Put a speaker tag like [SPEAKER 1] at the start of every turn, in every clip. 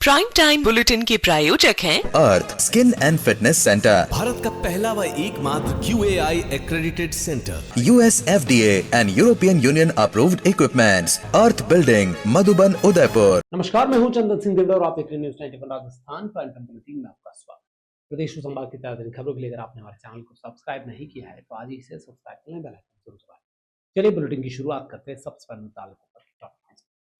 [SPEAKER 1] Prime time bulletin के प्रायोजक हैं
[SPEAKER 2] Arth skin and fitness centre,
[SPEAKER 3] Bharat का पहला व एकमात्र QAI accredited centre,
[SPEAKER 2] US FDA and European Union approved equipments, Arth building, Madhuban, Udaipur.
[SPEAKER 4] नमस्कार, मैं हूं चंदन सिंह देवड़ा और आप देख रहे हैं news 91 Rajasthan prime time bulletin में आपका स्वागत। प्रदेश संभाग की ताजा खबरों के लिए अगर आपने हमारे चैनल को सब्सक्राइब नहीं किया है तो आज ही इसे सब्सक्राइब करें, बेल आइकन जरूर दबाएं। चलिए बुलेटिन की शुरुआत करते हैं सबसे पहले मुतालिक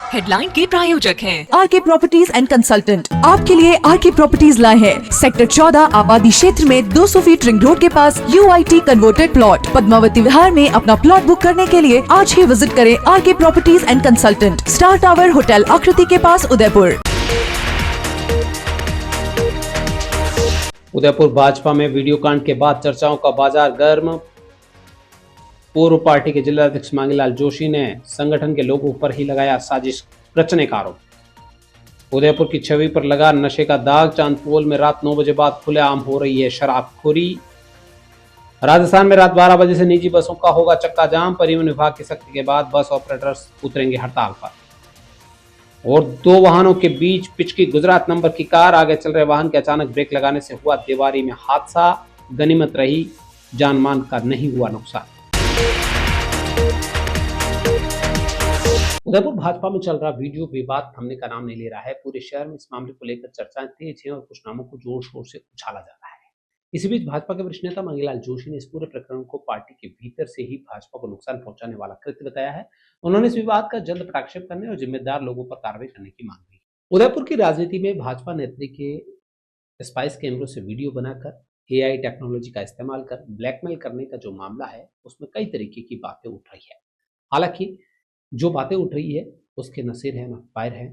[SPEAKER 1] हेडलाइन के प्रायोजक हैं
[SPEAKER 5] आरके प्रॉपर्टीज एंड कंसल्टेंट आपके लिए आरके प्रॉपर्टीज लाए हैं सेक्टर 14 आबादी क्षेत्र में 200 फीट रिंग रोड के पास UIT converted plot Padmavati Vihar में अपना प्लॉट बुक करने के लिए आज ही विजिट करें RK properties and consultant, star tower hotel Akriti के पास, उदयपुर।
[SPEAKER 4] उदयपुर भाजपा में वीडियो कांड के बाद चर्चाओं का बाजार गर्म। पूर्व पार्टी के जिला अध्यक्ष मांगीलाल जोशी ने संगठन के लोगों पर ही लगाया साजिश रचने का आरोप। उदयपुर की छवि पर लगा नशे का दाग। चांदपोल में रात 9 बजे बाद खुलेआम हो रही है शराबखोरी। राजस्थान में रात 12 बजे से निजी बसों का होगा चक्का जाम। परिवहन विभाग की सख्ती के बाद बस ऑपरेटर्स उतरेंगे हड़ताल पर। और 2 वाहनों के बीच पिचकी गुजरात नंबर की कार। आगे चल रहे वाहन के अचानक ब्रेक लगाने से हुआ दीवारी में हादसा। गनीमत रही, जान मान का नहीं हुआ नुकसान। उदयपुर भाजपा में चल रहा वीडियो विवाद थमने का नाम नहीं ले रहा है। पूरे शहर में इस मामले को लेकर चर्चाएं तेज हैं और कुछ नामों को जोर शोर से उछाला जा रहा है। इसी बीच भाजपा के वरिष्ठ नेता मांगीलाल जोशी ने इस पूरे प्रकरण को पार्टी के भीतर से ही भाजपा को नुकसान पहुंचाने वाला कृत्य बताया है। उन्होंने इस विवाद का जल्द पटाक्षेप करने और जिम्मेदार लोगों पर कार्रवाई करने की मांग की। उदयपुर की राजनीति में भाजपा नेत्री के स्पाइस कैमरों से वीडियो बनाकर AI टेक्नोलॉजी का इस्तेमाल कर ब्लैकमेल करने का जो मामला है उसमें कई तरीके की बातें उठ रही है। हालांकि जो बातें उठ रही है उसके न सिर है न पैर है,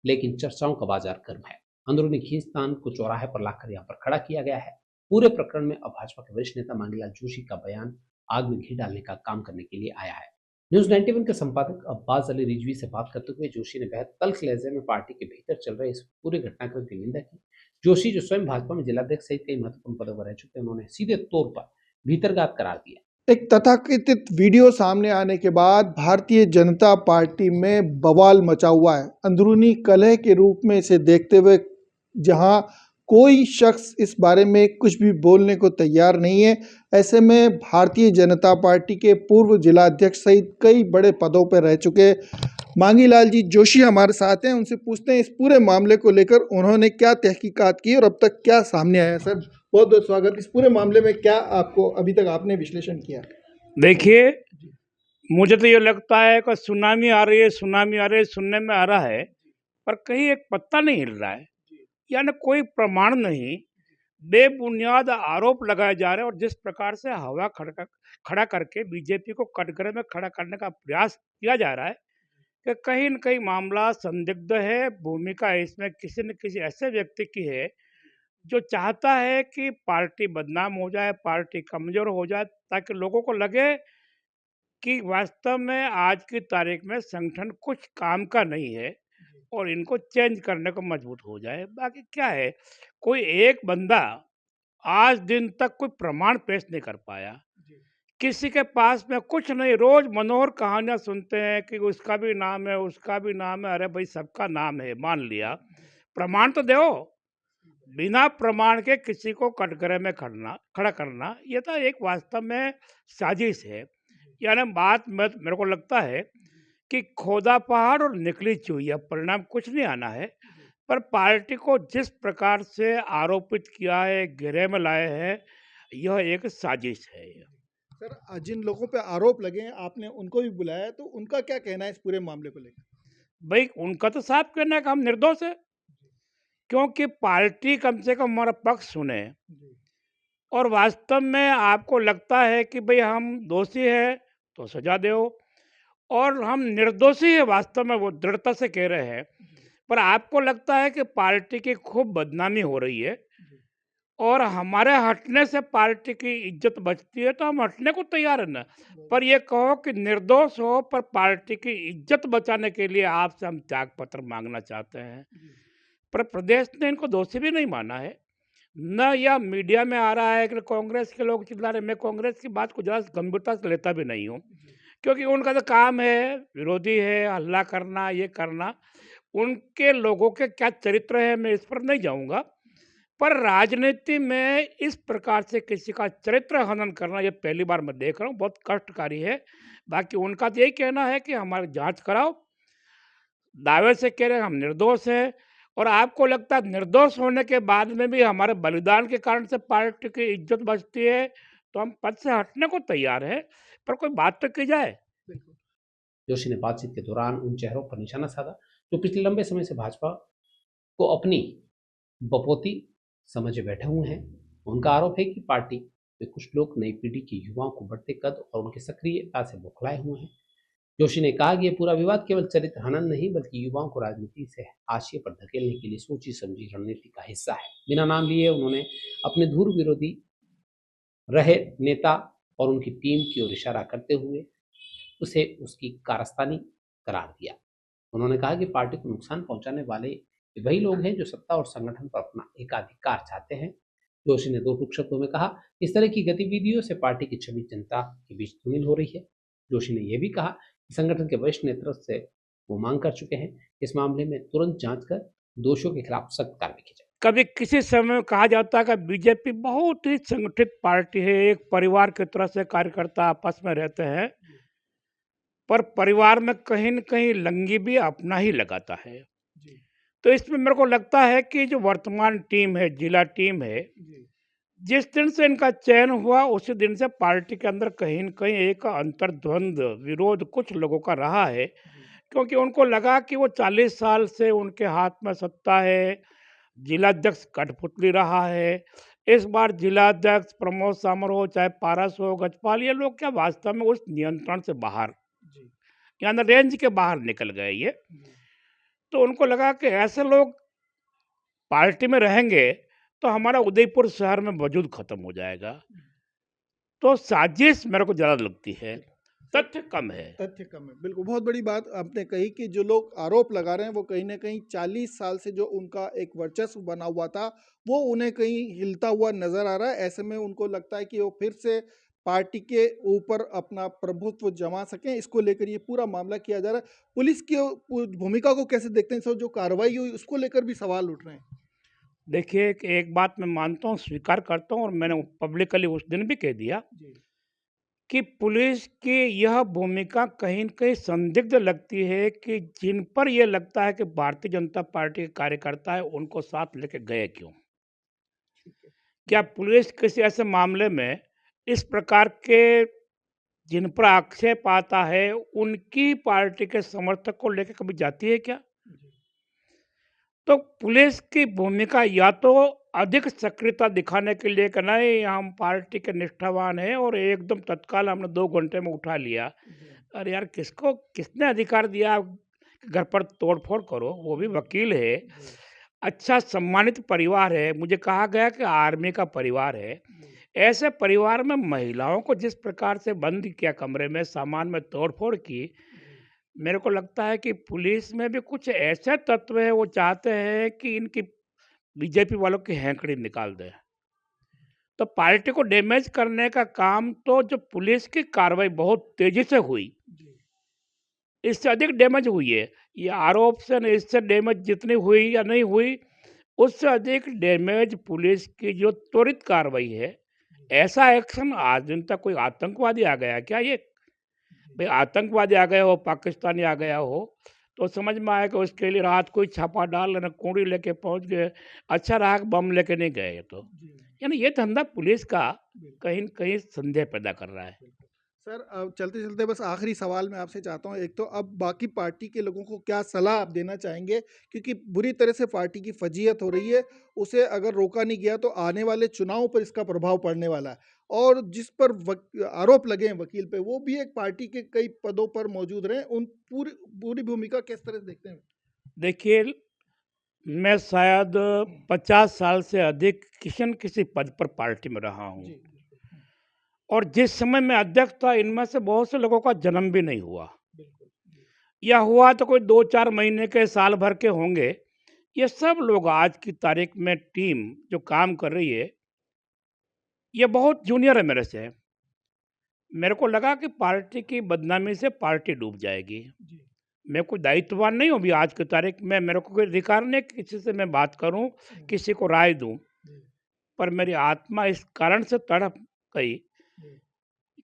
[SPEAKER 4] लेकिन चर्चाओं का बाजार गर्म है। अंदरूनी खींचतान को चौराहे पर लाकर यहाँ पर खड़ा किया गया है। पूरे प्रकरण में अब भाजपा के वरिष्ठ नेता मांगीलाल जोशी का बयान आग में घी डालने का काम करने के लिए आया है। न्यूज़ 91 के संपादक अब्बास अली रिजवी से बात करते हुए जोशी ने बेहद तल्ख लहजे में पार्टी के भीतर चल रहे इस पूरे घटनाक्रम की निंदा की। जोशी, जो स्वयं भाजपा में जिलाध्यक्ष सहित कई महत्वपूर्ण पदों पर रह चुके हैं, उन्होंने सीधे तौर पर भीतरघात करार दिया।
[SPEAKER 6] एक तथाकथित वीडियो सामने आने के बाद भारतीय जनता पार्टी में बवाल मचा हुआ है। अंदरूनी कलह के रूप में इसे देखते हुए जहां कोई शख्स इस बारे में कुछ भी बोलने को तैयार नहीं है, ऐसे में भारतीय जनता पार्टी के पूर्व जिलाध्यक्ष सहित कई बड़े पदों पर रह चुके मांगीलाल जी जोशी हमारे साथ हैं। उनसे पूछते हैं इस पूरे मामले को लेकर उन्होंने क्या तहकीकात की और अब तक क्या सामने आया। सर, बहुत बहुत स्वागत। इस पूरे मामले में क्या आपको अभी तक आपने विश्लेषण किया?
[SPEAKER 7] देखिए, मुझे तो ये लगता है कि सुनामी आ रही है, सुनामी आ रही है, सुनने में आ रहा है, पर कहीं एक पत्ता नहीं हिल रहा है, यानी कोई प्रमाण नहीं, बेबुनियाद आरोप लगाए जा रहे हैं। और जिस प्रकार से हवा खड़ा करके बीजेपी को कटघरे में खड़ा करने का प्रयास किया जा रहा है कि कहीं न कहीं मामला संदिग्ध है। भूमिका इसमें किसी न किसी ऐसे व्यक्ति की है जो चाहता है कि पार्टी बदनाम हो जाए, पार्टी कमज़ोर हो जाए, ताकि लोगों को लगे कि वास्तव में आज की तारीख में संगठन कुछ काम का नहीं है और इनको चेंज करने को मजबूर हो जाए। बाकी क्या है, कोई एक बंदा आज दिन तक कोई प्रमाण पेश नहीं कर पाया, किसी के पास में कुछ नहीं। रोज मनोहर कहानियां सुनते हैं कि उसका भी नाम है, उसका भी नाम है। अरे भाई, सबका नाम है, मान लिया, प्रमाण तो दो। बिना प्रमाण के किसी को कटघरे में खड़ा करना, ये तो एक वास्तव में साजिश है। यानी बात मेरे को लगता है कि खोदा पहाड़ और निकली चुई, अब परिणाम कुछ नहीं आना है। पर पार्टी को जिस प्रकार से आरोपित किया है, घेरे में लाए हैं, यह एक साजिश है।
[SPEAKER 6] सर, जिन लोगों पे आरोप लगे हैं आपने उनको भी बुलाया, तो उनका क्या कहना है इस पूरे मामले को लेकर?
[SPEAKER 7] भाई, उनका तो साफ कहना है कि हम निर्दोष है, क्योंकि पार्टी कम से कम हमारा पक्ष सुने। और वास्तव में आपको लगता है कि भाई हम दोषी हैं तो सजा दो, और हम निर्दोषी है वास्तव में वो दृढ़ता से कह रहे हैं, पर आपको लगता है कि पार्टी की खूब बदनामी हो रही है और हमारे हटने से पार्टी की इज्जत बचती है, तो हम हटने को तैयार है ना। पर ये कहो कि निर्दोष हो, पर पार्टी की इज्जत बचाने के लिए आपसे हम त्याग पत्र मांगना चाहते हैं। पर प्रदेश ने इनको दोषी भी नहीं माना है न। या मीडिया में आ रहा है कि कांग्रेस के लोग चिल्ला रहे। मैं कांग्रेस की बात को ज़्यादा गंभीरता से लेता भी नहीं हूँ, क्योंकि उनका तो काम है, विरोधी है, हल्ला करना, ये करना। उनके लोगों के क्या चरित्र है मैं इस पर नहीं जाऊँगा। पर राजनीति में इस प्रकार से किसी का चरित्र हनन करना ये पहली बार मैं देख रहा हूँ, बहुत कष्टकारी है। बाकी उनका तो यही कहना है कि हमारी जाँच कराओ, दावे से कह रहे हैं हम निर्दोष हैं और आपको लगता है निर्दोष होने के बाद में भी हमारे बलिदान के कारण से पार्टी की इज्जत बचती है, तो हम पद से हटने को तैयार हैं, पर कोई बात तो की जाए।
[SPEAKER 4] जोशी ने बातचीत के दौरान उन चेहरों पर निशाना साधा जो पिछले लंबे समय से भाजपा को अपनी बपोती समझे बैठे हुए हैं। उनका आरोप है कि पार्टी में कुछ लोग नई पीढ़ी के युवाओं को बढ़ते कद और उनकी सक्रियता से बौखलाए हुए हैं। जोशी ने कहा कि यह पूरा विवाद केवल चरित्र हनन नहीं बल्कि युवाओं को राजनीति से हाशिए पर धकेलने के लिए सोची समझी रणनीति का हिस्सा है। बिना नाम लिए उन्होंने अपने धूर विरोधी रहे नेता और उनकी टीम की ओर इशारा करते हुए उसे उसकी कारस्तानी करार दिया। उन्होंने कहा कि पार्टी को नुकसान पहुंचाने वाले वही लोग हैं जो सत्ता और संगठन पर अपना एकाधिकार चाहते हैं। जोशी ने दो टूक शब्दों में कहा, इस तरह की गतिविधियों से पार्टी की छवि जनता के बीच धूमिल हो रही है। जोशी ने यह भी कहा कि संगठन के वरिष्ठ नेतृत्व से वो मांग कर चुके हैं इस मामले में तुरंत जांच कर दोषियों के खिलाफ सख्त कार्रवाई की जाए।
[SPEAKER 7] कभी किसी समय कहा जाता है कि बीजेपी बहुत ही संगठित पार्टी है, एक परिवार की तरह से कार्यकर्ता आपस में रहते हैं, पर परिवार में कहीं न कहीं लंगी भी अपना ही लगाता है। तो इसमें मेरे को लगता है कि जो वर्तमान टीम है, जिला टीम है, जिस दिन से इनका चयन हुआ उसी दिन से पार्टी के अंदर कहीं न कहीं एक अंतर्द्वंद, विरोध कुछ लोगों का रहा है, क्योंकि उनको लगा कि वो 40 साल से उनके हाथ में सत्ता है, जिलाध्यक्ष कठपुतली रहा है। इस बार जिलाध्यक्ष प्रमोद सामर हो, चाहे पारस हो, गजपाल, ये लोग क्या वास्तव में उस नियंत्रण से बाहर, यानी रेंज के बाहर निकल गए ये। तो उनको लगा कि ऐसे लोग पार्टी में रहेंगे तो हमारा उदयपुर शहर में वजूद खत्म हो जाएगा। तो साजिश मेरे को ज़्यादा लगती है, तथ्य कम है।
[SPEAKER 6] तथ्य कम है, बिल्कुल। बहुत बड़ी बात आपने कही कि जो लोग आरोप लगा रहे हैं वो कहीं ना कहीं 40 साल से जो उनका एक वर्चस्व बना हुआ था वो उन्हें कहीं हिलता हुआ नजर आ रहा है। ऐसे में उनको लगता है कि वो फिर से पार्टी के ऊपर अपना प्रभुत्व जमा सकें, इसको लेकर ये पूरा मामला किया जा रहा है। पुलिस की भूमिका को कैसे देखते हैं सर? जो कार्रवाई हुई उसको लेकर भी सवाल उठ रहे हैं।
[SPEAKER 7] देखिए, कि एक बात मैं मानता हूँ, स्वीकार करता हूँ और मैंने पब्लिकली उस दिन भी कह दिया कि पुलिस की यह भूमिका कहीं न कहीं संदिग्ध लगती है कि जिन पर ये लगता है कि भारतीय जनता पार्टी के कार्यकर्ता है, उनको साथ लेके गए क्यों? क्या पुलिस किसी ऐसे मामले में इस प्रकार के जिन पर आक्षेप आता है, उनकी पार्टी के समर्थक को लेके कभी जाती है क्या? तो पुलिस की भूमिका या तो अधिक सक्रियता दिखाने के लिए कि नहीं हम पार्टी के निष्ठावान हैं और एकदम तत्काल हमने 2 घंटे में उठा लिया। अरे यार, किसने अधिकार दिया आप घर पर तोड़-फोड़ करो? वो भी वकील है, अच्छा सम्मानित परिवार है, मुझे कहा गया कि आर्मी का परिवार है। ऐसे परिवार में महिलाओं को जिस प्रकार से बंद किया कमरे में, सामान में तोड़-फोड़ की, मेरे को लगता है कि पुलिस में भी कुछ ऐसे तत्व हैं, वो चाहते हैं कि इनकी बीजेपी वालों की हैंकड़ी निकाल दें। तो पार्टी को डैमेज करने का काम तो जो पुलिस की कार्रवाई बहुत तेजी से हुई, इससे अधिक डैमेज हुई है। ये आरोप से नहीं, इससे डैमेज जितनी हुई या नहीं हुई, उससे अधिक डैमेज पुलिस की जो त्वरित कार्रवाई है। ऐसा एक्शन आज दिन तक कोई आतंकवादी आ गया क्या? ये भाई आतंकवादी आ गया हो, पाकिस्तानी आ गया हो, तो समझ में आया कि उसके लिए रात को ही छापा डाल लेना, कूड़ी लेके पहुंच गए। अच्छा रहा कि बम लेके नहीं गए। तो यानी ये धंधा पुलिस का कहीं न कहीं संदेह पैदा कर रहा है।
[SPEAKER 6] सर, अब चलते चलते बस आखिरी सवाल मैं आपसे चाहता हूँ। एक तो अब बाकी पार्टी के लोगों को क्या सलाह आप देना चाहेंगे, क्योंकि बुरी तरह से पार्टी की फजीहत हो रही है, उसे अगर रोका नहीं गया तो आने वाले चुनाव पर इसका प्रभाव पड़ने वाला है। और जिस पर आरोप लगे हैं वकील पे, वो भी एक पार्टी के कई पदों पर मौजूद रहे, उन पूरी भूमिका किस तरह से देखते हैं?
[SPEAKER 7] देखिए, मैं शायद 50 साल से अधिक किसी पद पर पार्टी में रहा हूँ, और जिस समय मैं अध्यक्ष था, इनमें से बहुत से लोगों का जन्म भी नहीं हुआ, या हुआ तो कोई 2-4 महीने के, साल भर के होंगे। ये सब लोग आज की तारीख में टीम जो काम कर रही है, ये बहुत जूनियर है मेरे से। मेरे को लगा कि पार्टी की बदनामी से पार्टी डूब जाएगी। मैं कोई दायित्ववान नहीं हूँ अभी आज की तारीख में, मेरे को कोई अधिकार नहीं है कि किसी से मैं बात करूँ, किसी को राय दूँ। पर मेरी आत्मा इस कारण से तड़प गई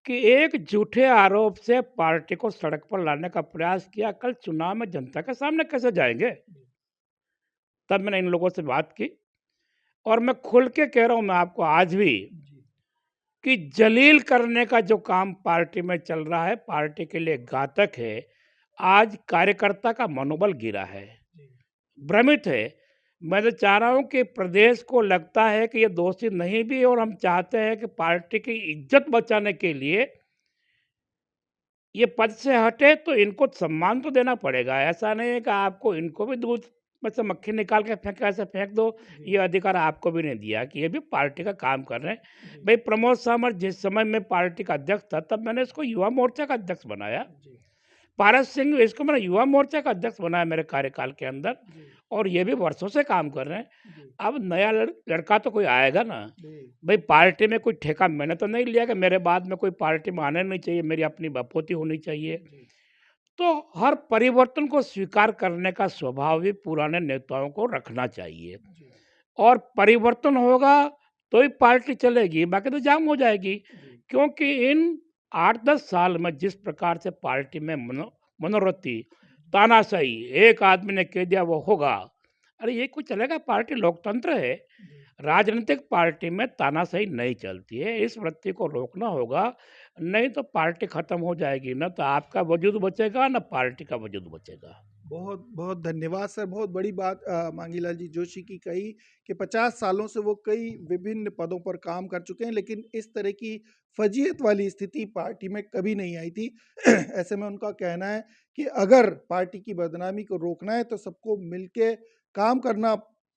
[SPEAKER 7] कि एक झूठे आरोप से पार्टी को सड़क पर लाने का प्रयास किया, कल चुनाव में जनता के सामने कैसे जाएँगे? तब मैंने इन लोगों से बात की और मैं खुल के कह रहा हूँ मैं आपको आज भी कि जलील करने का जो काम पार्टी में चल रहा है, पार्टी के लिए घातक है। आज कार्यकर्ता का मनोबल गिरा है, भ्रमित है। मैं तो चाह रहा हूँ कि प्रदेश को लगता है कि ये दोषी नहीं भी है और हम चाहते हैं कि पार्टी की इज्जत बचाने के लिए ये पद से हटे तो इनको सम्मान तो देना पड़ेगा। ऐसा नहीं है कि आपको इनको भी दूध में से मक्खी निकाल के फेंक ऐसे फेंक दो, ये अधिकार आपको भी नहीं दिया कि ये भी पार्टी का काम कर रहे हैं। भाई प्रमोद सावंत जिस समय मैं पार्टी का अध्यक्ष था तब मैंने इसको युवा मोर्चा का अध्यक्ष बनाया। पारस सिंह इसको मैंने युवा मोर्चा का अध्यक्ष बनाया मेरे कार्यकाल के अंदर और ये भी वर्षों से काम कर रहे हैं। अब नया लड़का तो कोई आएगा ना, भाई पार्टी में कोई ठेका मैंने तो नहीं लिया कि मेरे बाद में कोई पार्टी में आने नहीं चाहिए, मेरी अपनी बपोती होनी चाहिए। तो हर परिवर्तन को स्वीकार करने का स्वभाव भी पुराने नेताओं को रखना चाहिए और परिवर्तन होगा तो ही पार्टी चलेगी, बाकी तो जाम हो जाएगी। क्योंकि इन 8-10 साल में जिस प्रकार से पार्टी में मनोवृत्ति, तानाशाही, एक आदमी ने कह दिया वो होगा, अरे ये कुछ चलेगा? पार्टी लोकतंत्र है, राजनीतिक पार्टी में तानाशाही नहीं चलती है। इस वृत्ति को रोकना होगा, नहीं तो पार्टी खत्म हो जाएगी, न तो आपका वजूद बचेगा न पार्टी का वजूद बचेगा।
[SPEAKER 6] बहुत बहुत धन्यवाद सर। बहुत बड़ी बात मांगीलाल जी जोशी की कही कि 50 सालों से वो कई विभिन्न पदों पर काम कर चुके हैं, लेकिन इस तरह की फजीयत वाली स्थिति पार्टी में कभी नहीं आई थी। ऐसे में उनका कहना है कि अगर पार्टी की बदनामी को रोकना है तो सबको मिलके काम करना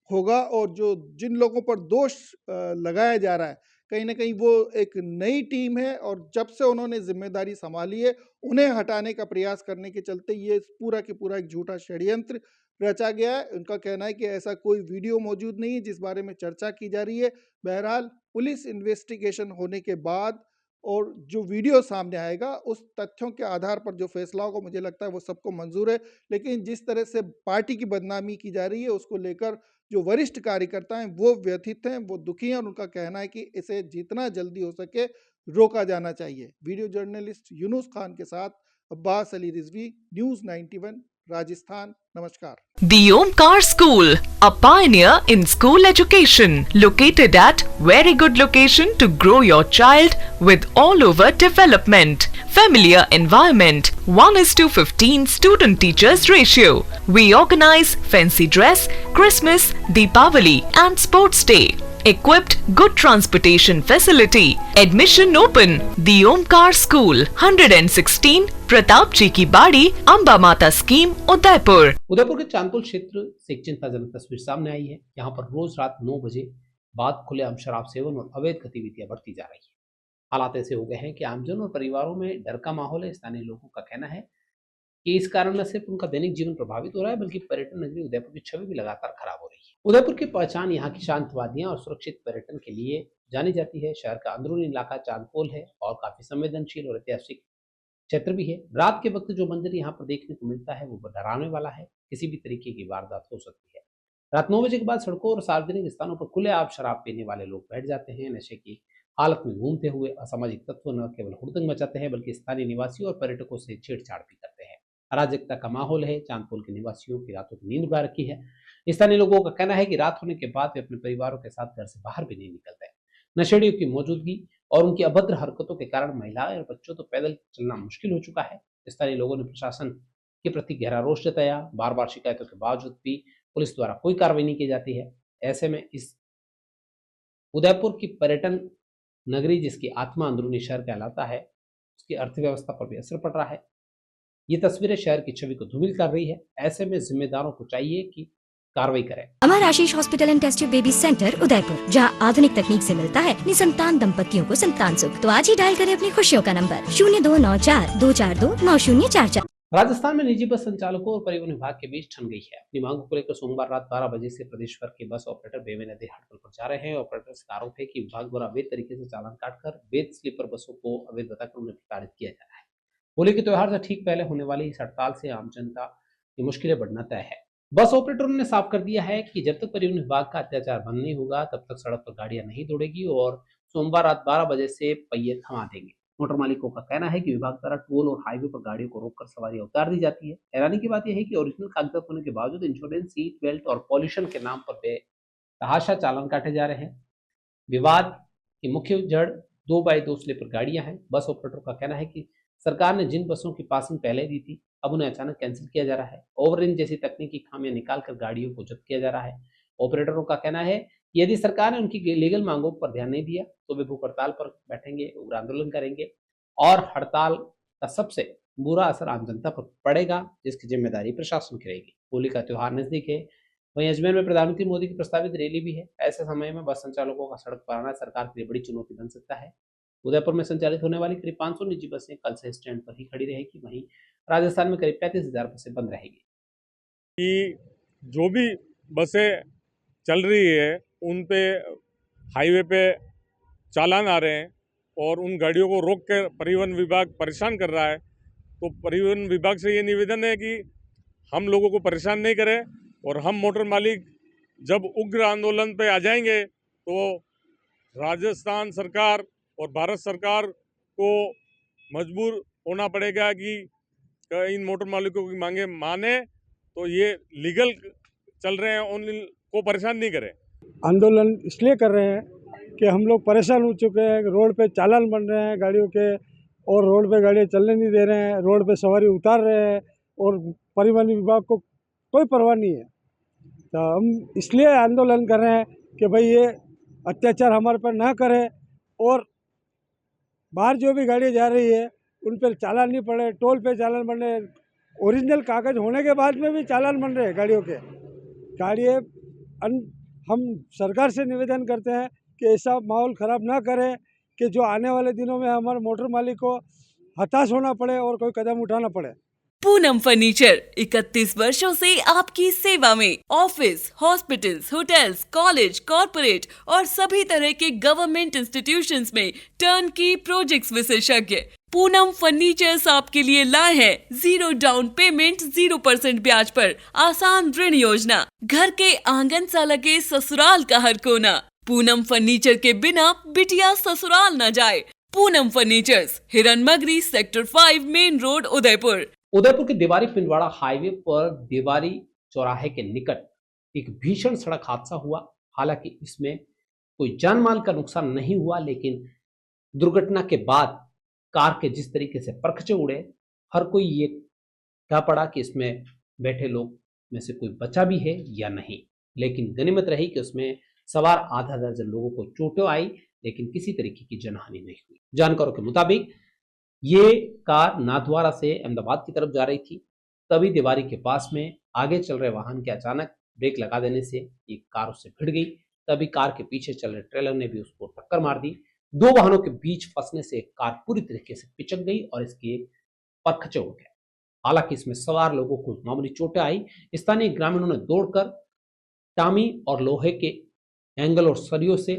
[SPEAKER 6] होगा और जो जिन लोगों पर दोष लगाया जा रहा है कहीं ना कहीं वो एक नई टीम है और जब से उन्होंने जिम्मेदारी संभाली है उन्हें हटाने का प्रयास करने के चलते ये पूरा के पूरा एक झूठा षड्यंत्र रचा गया है। उनका कहना है कि ऐसा कोई वीडियो मौजूद नहीं है जिस बारे में चर्चा की जा रही है। बहरहाल पुलिस इन्वेस्टिगेशन होने के बाद और जो वीडियो सामने आएगा उस तथ्यों के आधार पर जो फैसला होगा मुझे लगता है वो सबको मंजूर है। लेकिन जिस तरह से पार्टी की बदनामी की जा रही है उसको लेकर जो वरिष्ठ कार्यकर्ता हैं वो व्यथित हैं, वो दुखी हैं और उनका कहना है कि इसे जितना जल्दी हो सके रोका जाना चाहिए। वीडियो जर्नलिस्ट यूनुस खान के साथ अब्बास अली रिजवी, न्यूज़ 91 राजस्थान। नमस्कार।
[SPEAKER 1] The Omkar School, a pioneer in school education, located at very good location to grow your child with all over development. Familiar environment, 1:15 student teachers ratio. We organize fancy dress, Christmas, Deepavali and sports day. Equipped good transportation facility. Admission open. The Omkar School, 116 Pratap जी की बाड़ी, अंबा माता scheme, Udaipur.
[SPEAKER 4] Udaipur के चांदपुर क्षेत्र से एक चिंताजनक तस्वीर सामने आई है। यहाँ पर रोज रात 9 बजे बाद खुलेआम शराब सेवन और अवैध गतिविधियां बढ़ती जा रही है। हालात ऐसे हो गए हैं कि आमजन और परिवारों में डर का माहौल है। स्थानीय लोगों का कहना है कि इस कारण न सिर्फ उनका दैनिक जीवन प्रभावित हो रहा है बल्कि पर्यटन नगरी उदयपुर की छवि भी लगातार खराब हो रही है। उदयपुर की पहचान यहाँ की शांत वादियां और सुरक्षित पर्यटन के लिए जानी जाती है। शहर का अंदरूनी इलाका चांदपोल है और काफी संवेदनशील और ऐतिहासिक क्षेत्र भी है। रात के वक्त जो मंजर यहाँ पर देखने को मिलता है वो डराने वाला है। किसी भी तरीके की वारदात हो सकती है। रात 9 बजे के बाद सड़कों और सार्वजनिक स्थानों पर खुलेआम शराब पीने वाले लोग बैठ जाते हैं। नशे की हालत में घूमते हुए असामाजिक तत्व न केवल हुड़दंग मचाते हैं बल्कि स्थानीय निवासियों और पर्यटकों से छेड़छाड़ भी करते हैं। अराजकता का माहौल है। चांदपोल के निवासियों की रातों की नींद उड़ा रखी है। स्थानीय लोगों का कहना है कि रात होने के बाद वे अपने परिवारों के साथ घर से बाहर भी नहीं निकलते। नशेड़ियों की मौजूदगी और उनकी अभद्र हरकतों के कारण महिलाएं और बच्चों तो पैदल चलना मुश्किल हो चुका है। स्थानीय लोगों ने प्रशासन के प्रति गहरा रोष जताया। बार बार शिकायतों के बावजूद भी पुलिस द्वारा कोई कार्रवाई नहीं की जाती है। ऐसे में इस उदयपुर की पर्यटन नगरी जिसकी आत्मा अंदरूनी शहर कहलाता है उसकी अर्थव्यवस्था पर भी असर पड़ रहा है। ये तस्वीरें शहर की छवि को धूमिल कर रही है। ऐसे में जिम्मेदारों को चाहिए कि कार्रवाई करें।
[SPEAKER 8] Amar Ashish hospital and test tube baby centre Udaipur, जहां आधुनिक तकनीक से मिलता है निसंतान दंपतियों को संतान सुख। तो आज ही डायल करें अपनी खुशियों का नंबर 0294-242-9044।
[SPEAKER 4] राजस्थान में निजी बस संचालकों और परिवहन विभाग के बीच ठन गई है। अपनी मांगों को लेकर सोमवार रात 12 बजे से प्रदेश भर के बस ऑपरेटर बेमेयादी हड़ताल पर जा रहे हैं। ऑपरेटर का आरोप है कि विभाग द्वारा अवैध तरीके से चालान काटकर वैध स्लीपर बसों को अवैध बताकर उन्हें प्रताड़ित किया जा रहा है। होली के त्योहार से ठीक पहले होने वाली इस हड़ताल से आम जनता की मुश्किलें बढ़ना तय है। बस ऑपरेटरों ने साफ कर दिया है कि जब तक परिवहन विभाग का अत्याचार बंद नहीं होगा तब तक सड़क पर गाड़ियां नहीं दौड़ेगी और सोमवार रात 12 बजे से पहिए थमा देंगे। मोटर मालिकों का कहना है कि विभाग द्वारा टोल और हाईवे पर गाड़ियों को रोककर सवारियां उतार दी जाती है। हैरानी की बात यह है कि ओरिजिनल कागजात होने के बावजूद इंश्योरेंस, सीट बेल्ट और पॉल्यूशन के नाम पर बेतहाशा चालान काटे जा रहे हैं। विवाद की मुख्य जड़ 2x2 स्लीपर गाड़ियां हैं। बस ऑपरेटर का कहना है कि सरकार ने जिन बसों की पासिंग पहले दी थी अब उन्हें अचानक कैंसिल किया जा रहा है। ओवररेंज जैसी तकनीकी खामियां निकालकर गाड़ियों को जब्त किया जा रहा है। ऑपरेटरों का कहना है कि यदि सरकार ने उनकी लीगल मांगों पर ध्यान नहीं दिया तो वे भूख हड़ताल पर बैठेंगे, उग्र आंदोलन करेंगे और हड़ताल का सबसे बुरा असर आम जनता पर पड़ेगा, जिसकी जिम्मेदारी प्रशासन की रहेगी। होली का त्योहार नजदीक है, वहीं अजमेर में प्रधानमंत्री मोदी की प्रस्तावित रैली भी है। ऐसे समय में बस संचालकों का सड़क पर आना सरकार के लिए बड़ी चुनौती बन सकता है। उदयपुर में संचालित होने वाली करीब 500 निजी बसें कल से स्टैंड पर ही खड़ी रहेगी। वहीं राजस्थान में करीब 35,000 बसें बंद रहेगी।
[SPEAKER 7] कि जो भी बसें चल रही है उन पे हाईवे पे चालान आ रहे हैं और उन गाड़ियों को रोक कर परिवहन विभाग परेशान कर रहा है। तो परिवहन विभाग से ये निवेदन है कि हम लोगों को परेशान नहीं करें और हम मोटर मालिक जब उग्र आंदोलन पे आ जाएंगे तो राजस्थान सरकार और भारत सरकार को मजबूर होना पड़ेगा कि इन मोटर मालिकों की मांगे माने, तो ये लीगल चल रहे हैं उनको परेशान नहीं करें।
[SPEAKER 9] आंदोलन इसलिए कर रहे हैं कि हम लोग परेशान हो चुके हैं। रोड पे चालान बन रहे हैं गाड़ियों के और रोड पे गाड़ियाँ चलने नहीं दे रहे हैं, रोड पे सवारी उतार रहे हैं और परिवहन विभाग को कोई परवाह नहीं है। तो हम इसलिए आंदोलन कर रहे हैं कि भाई ये अत्याचार हमारे पर ना करे और बाहर जो भी गाड़ी जा रही है उन पर चालान नहीं पड़े, टोल पे चालान बन रहे, ओरिजिनल कागज होने के बाद में भी चालान बन रहे गाड़ियों के। हम सरकार से निवेदन करते हैं कि ऐसा माहौल ख़राब ना करें कि जो आने वाले दिनों में हमारे मोटर मालिक को हताश होना पड़े और कोई कदम उठाना पड़े।
[SPEAKER 10] पूनम फर्नीचर 31 वर्षों से आपकी सेवा में। Office, hospitals, hotels, college, corporate और सभी तरह के गवर्नमेंट इंस्टीट्यूशंस में टर्नकी प्रोजेक्ट्स विशेषज्ञ पूनम फर्नीचर्स आपके लिए लाए हैं 0 डाउन पेमेंट 0% ब्याज पर आसान ऋण योजना। घर के आंगन सा लगे ससुराल का हर कोना। पूनम फर्नीचर के बिना बिटिया ससुराल न जाए। Poonam furnitures, Hiranmagri, sector 5, main road, Udaipur.
[SPEAKER 4] Udaipur के देवारी पिंडवाड़ा हाईवे पर देवारी चौराहे के निकट एक भीषण सड़क हादसा हुआ। हालांकि इसमें कोई जान माल का नुकसान नहीं हुआ, लेकिन दुर्घटना के बाद कार के जिस तरीके से परखचे उड़े, हर कोई ये कह पड़ा कि इसमें बैठे लोग में से कोई बचा भी है या नहीं। लेकिन गनीमत रही कि उसमें सवार आधा दर्जन लोगों को चोटें आई, लेकिन किसी तरीके की जनहानि नहीं हुई। जानकारों के मुताबिक ये कार नाथद्वारा से अहमदाबाद की तरफ जा रही थी। तभी देवारी के पास में आगे चल रहे वाहन के अचानक ब्रेक लगा देने से ये कार उससे भिड़ गई। तभी कार के पीछे चल रहे ट्रेलर ने भी उसको टक्कर मार दी। दो वाहनों के बीच फंसने से कार पूरी तरीके से पिचक गई और इसके परखचे उड़ गए। हालांकि इसमें सवार लोगों को मामूली चोटें आई। स्थानीय ग्रामीणों ने दौड़कर टामी और लोहे के एंगल और सरियों से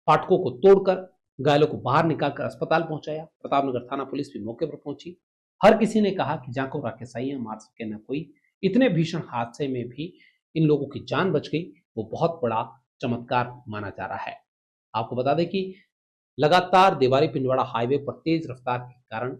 [SPEAKER 4] फाटकों को तोड़कर घायलों को बाहर निकालकर अस्पताल पहुंचाया। प्रतापनगर थाना पुलिस भी मौके पर पहुंची। हर किसी ने कहा कि जाको राखे साइयां मार सके न कोई। इतने भीषण हादसे में भी इन लोगों की जान बच गई, वो बहुत बड़ा चमत्कार माना जा रहा है। आपको बता दें कि लगातार देवारी पिंडवाड़ा हाईवे पर तेज रफ्तार के कारण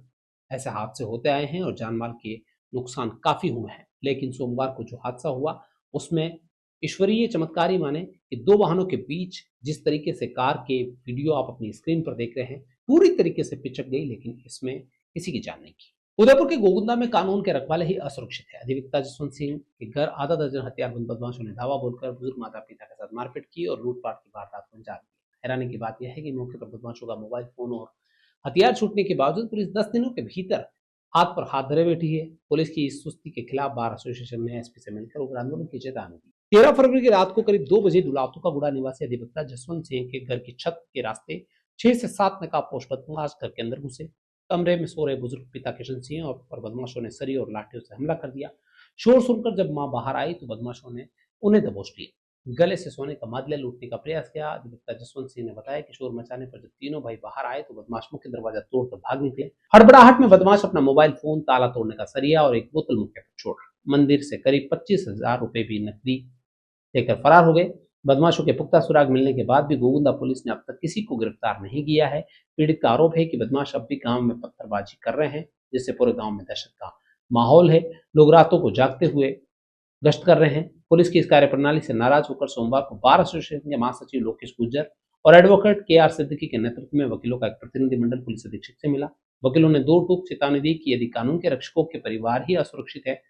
[SPEAKER 4] ऐसे हादसे होते आए हैं और जानमाल के नुकसान काफी हुए हैं। लेकिन सोमवार को जो हादसा हुआ उसमें ईश्वरीय चमत्कारी माने कि दो वाहनों के बीच जिस तरीके से कार के वीडियो आप अपनी स्क्रीन पर देख रहे हैं पूरी तरीके से पिचक गई, लेकिन इसमें किसी की जान नहीं की। उदयपुर के गोगुंदा में कानून के रखवाले ही असुरक्षित है। अधिवक्ता जसवंत सिंह के घर आधा दर्जन हथियारबंद बदमाशों ने धावा बोलकर बुजुर्ग माता पिता के साथ मारपीट की और लूटपाट की वारदात को अंजाम दिया। हैरानी की बात यह है कि मौके पर बदमाशों का मोबाइल फोन और हथियार छूटने के बावजूद पुलिस 10 दिनों के भीतर हाथ पर हाथ धरे बैठी है। पुलिस की इस सुस्ती के खिलाफ बार एसोसिएशन ने एसपी से मिलकर उग्र आंदोलन की चेतावनी दी। 13 फरवरी की रात को करीब 2 बजे दुलावतू का गुड़ा निवासी अधिवक्ता जसवंत सिंह के घर की छत के रास्ते 6 से 7 नकाबपोश बदमाश घर के अंदर घुसे। कमरे में सो रहे बुजुर्ग पिता किशन सिंह और पर बदमाशों ने सरी और लाठियों से हमला कर दिया। शोर सुनकर जब मां बाहर आई तो बदमाशों ने उन्हें दबोच लिया। गले से सोने का मादला लूटने का प्रयास किया। अधिवक्ता जसवंत सिंह ने बताया कि शोर मचाने पर जब तीनों भाई बाहर आए तो बदमाश मुख्य दरवाजा तोड़कर भाग निकले। हड़बड़ाहट में बदमाश अपना मोबाइल फोन, ताला तोड़ने का सरिया और एक बोतल मौके पर छोड़ा। मंदिर से करीब 25,000 रुपए भी नकदी लेकर फरार हो गए। बदमाशों के पुख्ता सुराग मिलने के बाद भी गोविंदा पुलिस ने अब तक किसी को गिरफ्तार नहीं किया है। पीड़ित का आरोप है कि बदमाश अब भी गांव में पत्थरबाजी कर रहे हैं, जिससे पूरे गांव में दहशत का माहौल है। लोग रातों को जागते हुए गश्त कर रहे हैं। पुलिस की इस कार्यप्रणाली से नाराज होकर सोमवार को बार एसोसिएशन के महासचिव लोकेश गुर्जर और एडवोकेट के.आर. सिद्दीकी के नेतृत्व में वकीलों का एक प्रतिनिधिमंडल पुलिस अधीक्षक से मिला। वकीलों ने दो टूक चेतावनी दी कि यदि कानून के रक्षकों के परिवार ही असुरक्षित है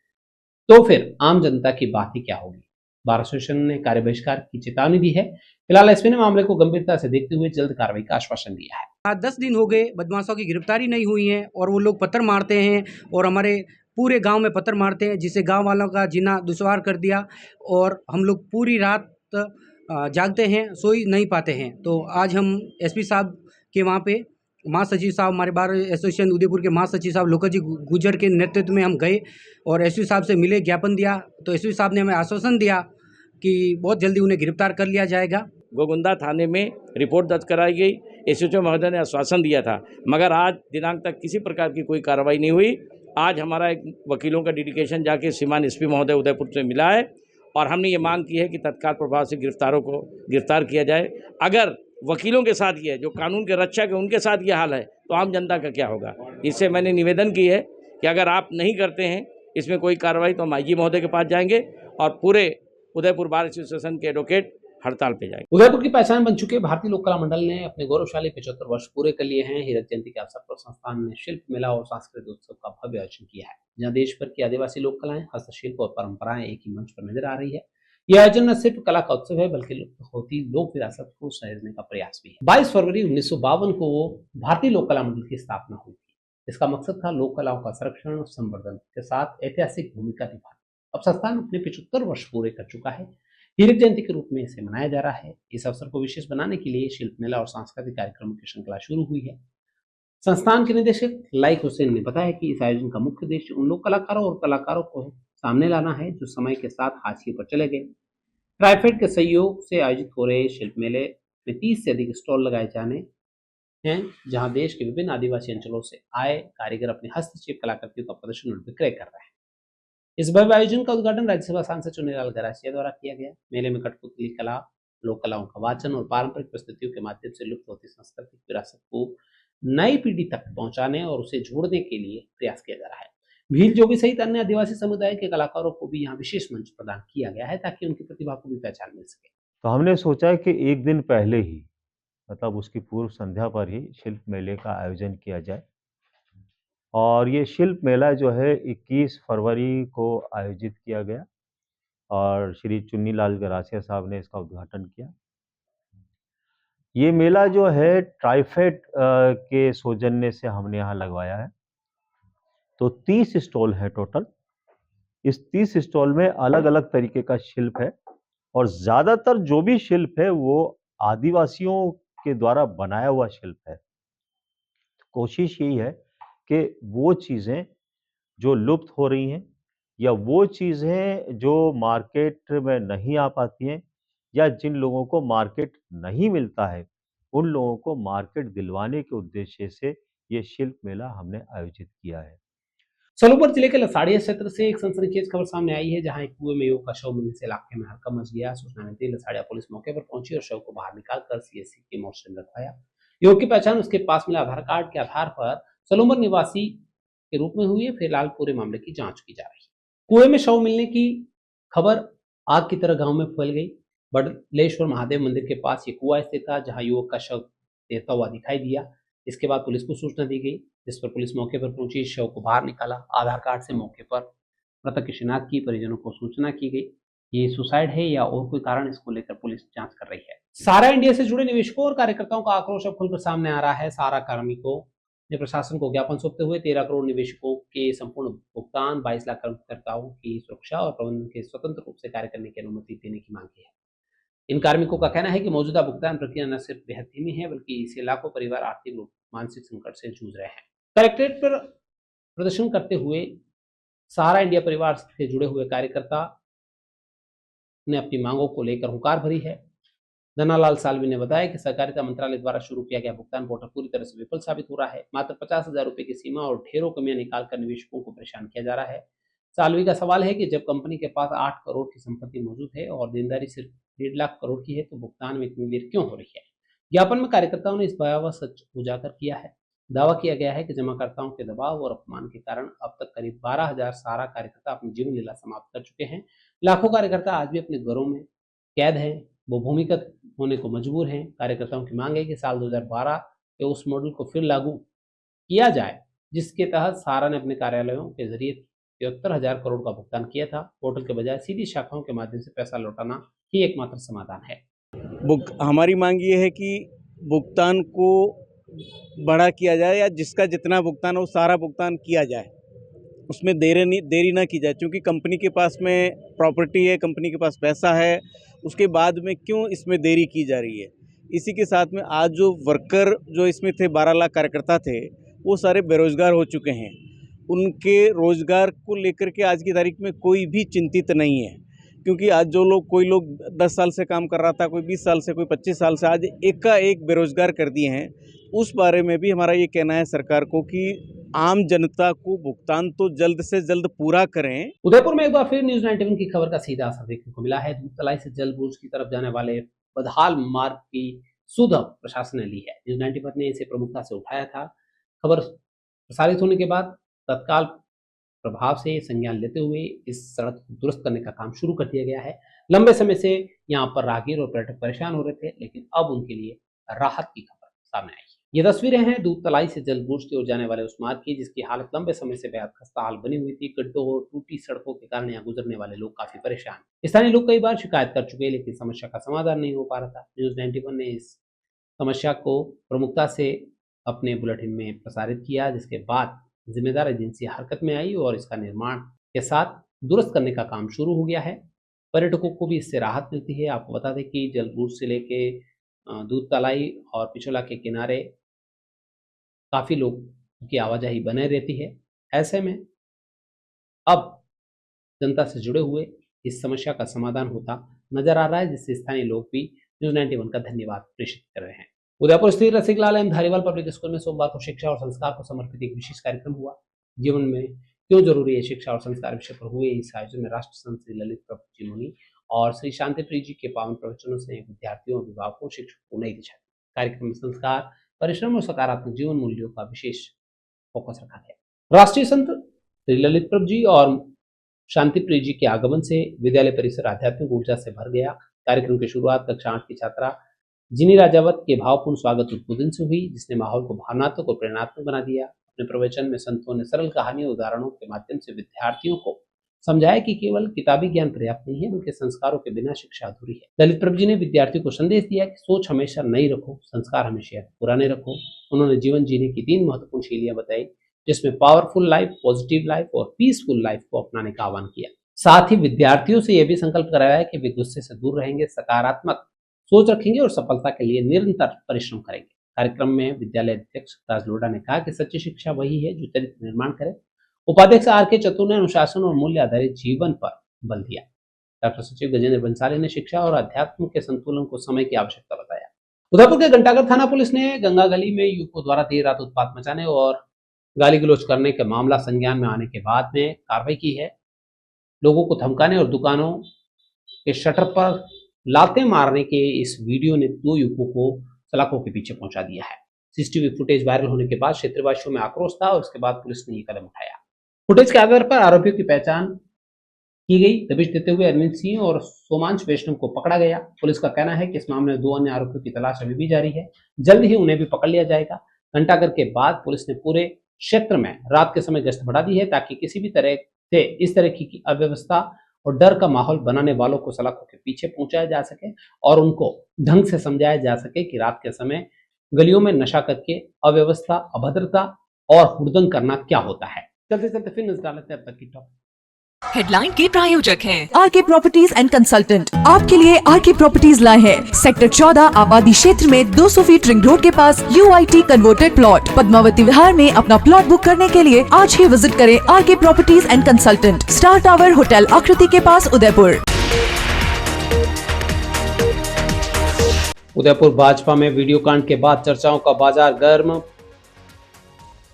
[SPEAKER 4] तो फिर आम जनता की बात ही क्या होगी। बार एसोसिएशन ने कार्य बहिष्कार की चेतावनी दी है। फिलहाल एसपी ने मामले को गंभीरता से देखते हुए जल्द कार्रवाई का आश्वासन दिया है।
[SPEAKER 11] आज 10 दिन हो गए बदमाशों की गिरफ्तारी नहीं हुई है और वो लोग पत्थर मारते हैं और हमारे पूरे गांव में पत्थर मारते हैं, जिससे गांव वालों का जीना दुश्वार कर दिया और हम लोग पूरी रात जागते हैं, सोई नहीं पाते हैं। तो आज हम एसपी साहब के वहाँ पे महासचिव साहब, हमारे बार एसोसिएशन उदयपुर के महासचिव साहब लोकेश गुर्जर के नेतृत्व में हम गए और एसपी साहब से मिले, ज्ञापन दिया। तो एसपी साहब ने हमें आश्वासन दिया कि बहुत जल्दी उन्हें गिरफ्तार कर लिया जाएगा।
[SPEAKER 7] गोगुंदा थाने में रिपोर्ट दर्ज कराई गई। एसएचओ महोदय ने आश्वासन दिया था, मगर आज दिनांक तक किसी प्रकार की कोई कार्रवाई नहीं हुई। आज हमारा एक वकीलों का डेडिकेशन जाके श्रीमान एसपी महोदय उदयपुर से मिला है और हमने ये मांग की है कि तत्काल प्रभाव से गिरफ्तारों को गिरफ्तार किया जाए। अगर वकीलों के साथ ये जो कानून के रक्षक है उनके साथ ये हाल है तो आम जनता का क्या होगा। इससे मैंने निवेदन की है कि अगर आप नहीं करते हैं इसमें कोई कार्रवाई तो हम आईजी महोदय के पास जाएंगे और पूरे उदयपुर बार एसोसिएशन के एडवोकेट हड़ताल पे जाएंगे।
[SPEAKER 4] उदयपुर की पहचान बन चुके भारतीय लोक कला मंडल ने अपने गौरवशाली 75 वर्ष पूरे कर लिए हैं। हीरक जयंती के अवसर पर संस्थान ने शिल्प मेला और सांस्कृतिक उत्सव का भव्य आयोजन किया है, जहां देश भर की आदिवासी लोक कलाएं, हस्तशिल्प और परंपराएं एक ही मंच पर नजर आ रही है। यह आयोजन न सिर्फ कला का उत्सव है बल्कि लुप्त होती लोक विरासत को सहेजने का प्रयास भी है। 22 फरवरी 1952 को भारतीय लोक कला मंडल की स्थापना हुई थी। इसका मकसद था लोक कलाओं का संरक्षण और संवर्धन के साथ ऐतिहासिक भूमिका निभाना। अब संस्थान अपने 75 वर्ष पूरे कर चुका है। हीरक जयंती के रूप में इसे मनाया जा रहा है। इस अवसर को विशेष बनाने के लिए शिल्प मेला और सांस्कृतिक कार्यक्रमों की श्रृंखला शुरू हुई है। संस्थान के निदेशक लाइक हुसैन ने बताया कि इस आयोजन का मुख्य उद्देश्य उन लोक कलाकारों और कलाकारों को सामने लाना है जो समय के साथ हाशिए पर चले गए। ट्राइफेड के सहयोग से आयोजित हो रहे शिल्प मेले में 30 से अधिक स्टॉल लगाए जाने हैं, जहां देश के विभिन्न आदिवासी अंचलों से आए कारीगर अपने हस्तशिल्प कलाकृतियों का प्रदर्शन और विक्रय कर रहे हैं। इस भव्य आयोजन का उद्घाटन राज्यसभा सांसद चुन्नीलाल गरासिया द्वारा किया गया। मेले में कठपुतली कला, लोक कलाओं का वाचन और पारंपरिक प्रस्तुतियों के माध्यम से लुप्त होती सांस्कृतिक विरासत को नई पीढ़ी तक पहुंचाने और उसे जोड़ने के लिए प्रयास किया जा रहा है। भील जोगी सहित अन्य आदिवासी समुदाय के कलाकारों को भी यहाँ विशेष मंच प्रदान किया गया है ताकि उनकी प्रतिभा को भी पहचान मिल सके।
[SPEAKER 12] तो हमने सोचा कि एक दिन पहले ही, मतलब उसकी पूर्व संध्या पर ही शिल्प मेले का आयोजन किया जाए और ये शिल्प मेला जो है 21 फरवरी को आयोजित किया गया और श्री चुन्नीलाल गरासिया साहब ने इसका उद्घाटन किया। ये मेला जो है ट्राइफेड के सौजन्य से हमने यहाँ लगवाया है। तो 30 स्टॉल है टोटल। इस 30 स्टॉल में अलग अलग तरीके का शिल्प है और ज़्यादातर जो भी शिल्प है वो आदिवासियों के द्वारा बनाया हुआ शिल्प है। कोशिश यही है कि वो चीज़ें जो लुप्त हो रही हैं या वो चीज़ें जो मार्केट में नहीं आ पाती हैं या जिन लोगों को मार्केट नहीं मिलता है, उन लोगों को मार्केट दिलवाने के उद्देश्य से ये शिल्प मेला हमने आयोजित किया है।
[SPEAKER 4] सलोबर जिले के लसाड़िया क्षेत्र से एक सनसनीखेज खबर सामने आई है, जहां एक कुएं में युवक का शव मिलने से इलाके में हड़कंप मच गया। सूचना मिलते ही लसाड़िया पुलिस मौके पर पहुंची और शव को बाहर निकालकर सीएससी के मोर्चरी में रखवाया। युवक की पहचान उसके पास मिला आधार कार्ड के आधार पर सलोबर निवासी के रूप में हुई है। फिलहाल पूरे मामले की जांच की जा रही है। कुएं में शव मिलने की खबर आग की तरह गांव में फैल गई। बडलेश्वर महादेव मंदिर के पास ये कुआं स्थित था, जहां युवक का शव तैरता हुआ दिखाई दिया। इसके बाद पुलिस को सूचना दी गई, जिस पर पुलिस मौके पर पहुंची, शव को बाहर निकाला। आधार कार्ड से मौके पर मृतक की शिनाख्त की, परिजनों को सूचना की गई। ये सुसाइड है या और कोई कारण, इसको लेकर पुलिस जांच कर रही है। सारा इंडिया से जुड़े निवेशकों और कार्यकर्ताओं का आक्रोश अब खुलकर सामने आ रहा है। सारा कार्मिकों ने प्रशासन को ज्ञापन सौंपते हुए 13 करोड़ निवेशकों के संपूर्ण भुगतान, 22 लाख कार्यकर्ताओं की सुरक्षा और प्रबंधन के स्वतंत्र रूप से कार्य करने की अनुमति देने की मांग की है। इन कार्मिकों का कहना है कि मौजूदा भुगतान प्रक्रिया न सिर्फ बेहद धीमी है बल्कि इससे लाखों परिवार आर्थिक रूप मानसिक संकट से जूझ रहे हैं। कलेक्ट्रेट पर प्रदर्शन करते हुए सहारा इंडिया परिवार से जुड़े हुए कार्यकर्ता ने अपनी मांगों को लेकर हुंकार भरी है। धनालाल साल्वी ने बताया कि सहकारिता मंत्रालय द्वारा शुरू किया गया भुगतान पोर्टल पूरी तरह से विफल साबित हो रहा है। मात्र 50,000 रुपए की सीमा और ढेरों कमियां निकालकर निवेशकों को परेशान किया जा रहा है। साल्वी का सवाल है कि जब कंपनी के पास 8 करोड़ की संपत्ति मौजूद है और देनदारी सिर्फ 1.5 लाख करोड़ की है तो भुगतान में इतनी देर क्यों हो रही है। ज्ञापन में कार्यकर्ताओं ने इस भयावह सच उजागर किया है। दावा किया गया है कि जमाकर्ताओं के दबाव और अपमान के कारण अब तक करीब 12,000 सारा कार्यकर्ता अपनी जीवन लीला समाप्त कर चुके हैं। लाखों कार्यकर्ता आज भी अपने घरों में कैद हैं, वो भूमिगत होने को मजबूर हैं। कार्यकर्ताओं की मांग है कि साल 2012 के उस मॉडल को फिर लागू किया जाए जिसके तहत सारा ने अपने कार्यालयों के जरिए 73,000 करोड़ का भुगतान किया था। पोर्टल के बजाय सीधी शाखाओं के माध्यम से पैसा लौटाना ही एकमात्र समाधान है।
[SPEAKER 13] हमारी मांग ये है कि भुगतान को बड़ा किया जाए या जिसका जितना भुगतान हो सारा भुगतान किया जाए, उसमें देरी ना की जाए, क्योंकि कंपनी के पास में प्रॉपर्टी है, कंपनी के पास पैसा है, उसके बाद में क्यों इसमें देरी की जा रही है। इसी के साथ में आज जो वर्कर जो इसमें थे 12 लाख कार्यकर्ता थे वो सारे बेरोजगार हो चुके हैं। उनके रोजगार को लेकर के आज की तारीख में कोई भी चिंतित नहीं है, क्योंकि आज जो लोग कोई लोग 10 साल से काम कर रहा था, कोई 20 साल से, कोई 25 साल से, आज एकाएक बेरोजगार कर दिए हैं। उस बारे में भी हमारा ये कहना है सरकार को कि आम जनता को भुगतान तो जल्द से जल्द पूरा करें।
[SPEAKER 4] उदयपुर में एक बार फिर न्यूज़ 91 की खबर का सीधा असर देखने को मिला है। दूधतलाई से जलबुर्ज की तरफ जाने वाले बदहाल मार्ग की सुध प्रशासन ने ली है। न्यूज़ 91 ने इसे प्रमुखता से उठाया था। खबर प्रसारित होने के बाद तत्काल प्रभाव से संज्ञान लेते हुए इस सड़क को दुरुस्त करने का काम शुरू कर दिया गया है। लंबे समय से यहाँ पर राहगीर और पर्यटक परेशान हो रहे थे, लेकिन अब उनके लिए राहत की खबर सामने आई है। ये तस्वीरें हैं दूधतलाई से जलबुर्ज की ओर जाने वाले उस मार्ग की, जिसकी हालत लंबे समय से बेहद खस्ता हाल बनी हुई थी। गड्ढों और टूटी सड़कों के कारण यहाँ गुजरने वाले लोग काफी परेशान। स्थानीय लोग कई बार शिकायत कर चुके हैं, लेकिन समस्या का समाधान नहीं हो पा रहा था। न्यूज़ 91 ने इस समस्या को प्रमुखता से अपने बुलेटिन में प्रसारित किया, जिसके बाद जिम्मेदार एजेंसी हरकत में आई और इसका निर्माण के साथ दुरुस्त करने का काम शुरू हो गया है। पर्यटकों को भी इससे राहत मिलती है। आपको बता दें कि जलबुर्ज से लेके दूधतलाई और पिछोला के किनारे काफ़ी लोग की आवाजाही बने रहती है। ऐसे में अब जनता से जुड़े हुए इस समस्या का समाधान होता नजर आ रहा है, जिससे स्थानीय लोग भी न्यूज़ 91 का धन्यवाद प्रेषित कर रहे हैं। उदयपुर स्थित रसिकलाल एवं धारीवाल पब्लिक स्कूल में सोमवार को शिक्षा और संस्कार को समर्पित एक विशेष कार्यक्रम हुआ। जीवन में क्यों जरूरी है शिक्षा और संस्कार विषय पर हुए इस आयोजन में राष्ट्र संत श्री ललित प्रभु जी मुनि और श्री शांति प्रिय जी के पावन प्रवचनों से विद्यार्थियों, अभिभावकों, शिक्षकों को नई दिशा दी। कार्यक्रम में संस्कार, परिश्रम और सकारात्मक जीवन मूल्यों का विशेष फोकस रखा गया। राष्ट्रीय संत श्री ललित प्रभु जी और शांति प्रिय जी के आगमन से विद्यालय परिसर आध्यात्मिक ऊर्जा से भर गया। कार्यक्रम की शुरुआत कक्षा 8 की छात्रा जिनी राजावत के भावपूर्ण स्वागत उद्बोधन से हुई, जिसने माहौल को भावनात्मक और प्रेरणात्मक बना दिया। अपने प्रवचन में संतों ने सरल कहानियों, उदाहरणों के माध्यम से विद्यार्थियों को समझाया कि केवल किताबी ज्ञान पर्याप्त नहीं है, बल्कि संस्कारों के बिना शिक्षा अधूरी है। ललित प्रभु जी ने विद्यार्थियों को संदेश दिया कि सोच हमेशा नई रखो, संस्कार हमेशा पुराने रखो। उन्होंने जीवन जीने की 3 महत्वपूर्ण शैलियां बताई, जिसमें पावरफुल लाइफ, पॉजिटिव लाइफ और पीसफुल लाइफ को अपनाने का आह्वान किया। साथ ही विद्यार्थियों से यह भी संकल्प कराया कि वे गुस्से से दूर रहेंगे, सकारात्मक सोच रखेंगे और सफलता के लिए निरंतर परिश्रम करेंगे। कार्यक्रम में विद्यालय अध्यक्ष राज लोढ़ा ने कहा कि सच्ची शिक्षा वही है जो चरित्र निर्माण करे। उपाध्यक्ष आर.के. चतुर ने अनुशासन और मूल्य आधारित जीवन पर बल दिया। डॉक्टर सचिव गजेंद्र बंसाली ने शिक्षा और अध्यात्म के संतुलन को समय की आवश्यकता बताया। उदयपुर के घंटाघर थाना पुलिस ने गंगा गली में युवकों द्वारा देर रात उत्पात मचाने और गाली गलौज करने के मामला संज्ञान में आने के बाद में कार्रवाई की है। लोगों को धमकाने और दुकानों के शटर पर लाते मारने के इस वीडियो ने 2 युवकों को सलाखों के पीछे पहुंचा दिया है। सीसीटीवी फुटेज वायरल होने के बाद क्षेत्रवासियों में आक्रोश था और उसके बाद पुलिस ने ये कदम उठाया। फुटेज के आधार पर आरोपियों की पहचान की गई। दबिश देते हुए अरविंद सिंह और सोमांश वैष्णव को पकड़ा गया। पुलिस का कहना है कि इस मामले में 2 अन्य आरोपियों की तलाश अभी भी जारी है। जल्द ही उन्हें भी पकड़ लिया जाएगा। घंटाघर के बाद पुलिस ने पूरे क्षेत्र में रात के समय गश्त बढ़ा दी है, ताकि किसी भी तरह से इस तरह की अव्यवस्था और डर का माहौल बनाने वालों को सलाखों के पीछे पहुंचाया जा सके और उनको ढंग से समझाया जा सके कि रात के समय गलियों में नशा करके अव्यवस्था, अभद्रता और हुड़दंग करना क्या होता है। चलते चलते फिर नजर डालते हैं अब तक की टॉप
[SPEAKER 1] हेडलाइन के प्रायोजक हैं
[SPEAKER 5] आरके प्रॉपर्टीज एंड कंसल्टेंट। आपके लिए आरके प्रॉपर्टीज लाए हैं सेक्टर 14 आबादी क्षेत्र में 200 फीट रिंग रोड के पास UIT converted plot. Padmavati Vihar में अपना प्लॉट बुक करने के लिए आज ही विजिट करें RK properties and consultant, star tower hotel Akriti के पास, उदयपुर।
[SPEAKER 4] उदयपुर भाजपा में वीडियो कांड के बाद चर्चाओं का बाजार गर्म।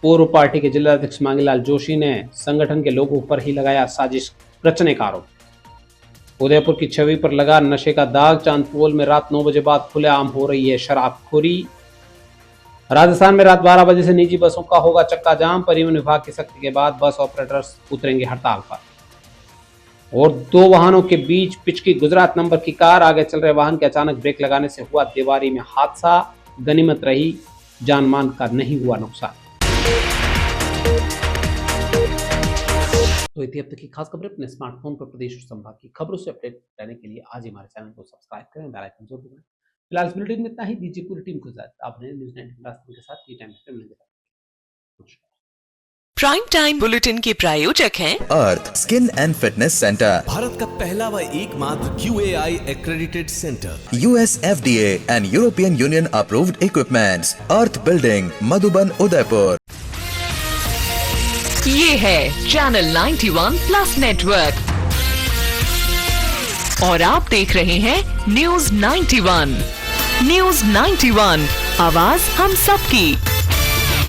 [SPEAKER 4] पूर्व पार्टी के जिलाध्यक्ष मांगीलाल जोशी ने संगठन के लोगों पर ही लगाया साजिश रचने का आरोप। उदयपुर की छवि पर लगा नशे का दाग। चांदपोल में रात 9 बजे बाद खुलेआम हो रही है शराबखोरी। राजस्थान में रात 12 बजे से निजी बसों का होगा चक्का जाम। परिवहन विभाग की सख्ती के बाद बस ऑपरेटर्स उतरेंगे हड़ताल पर। और 2 वाहनों के बीच पिचकी गुजरात नंबर की कार। आगे चल रहे वाहन के अचानक ब्रेक लगाने से हुआ दीवारी में हादसा। गनीमत रही, जान मान का नहीं हुआ नुकसान। तो इतनी अब तक की खास खबरें अपने स्मार्टफोन पर प्रदेश और संभाग की खबरों से अपडेट रहने के लिए आज ही हमारे चैनल को सब्सक्राइब करें, बेल आइकन जरूर दबाएं। फिलहाल इस बुलेटिन में इतना ही। दीजिए पूरी टीम को इजाजत। आपने न्यूज़ 19 के साथ टी टाइम में मिलेंगे।
[SPEAKER 1] प्राइम टाइम बुलेटिन के प्रायोजक हैं
[SPEAKER 2] Arth skin and fitness centre,
[SPEAKER 3] Bharat का पहला व एकमात्र QAI accredited center,
[SPEAKER 2] US FDA and European Union approved equipments, earth building, Madhuban, Udaipur.
[SPEAKER 1] ये है चैनल 91 प्लस नेटवर्क और आप देख रहे हैं न्यूज़ 91। न्यूज़ 91, आवाज हम सबकी।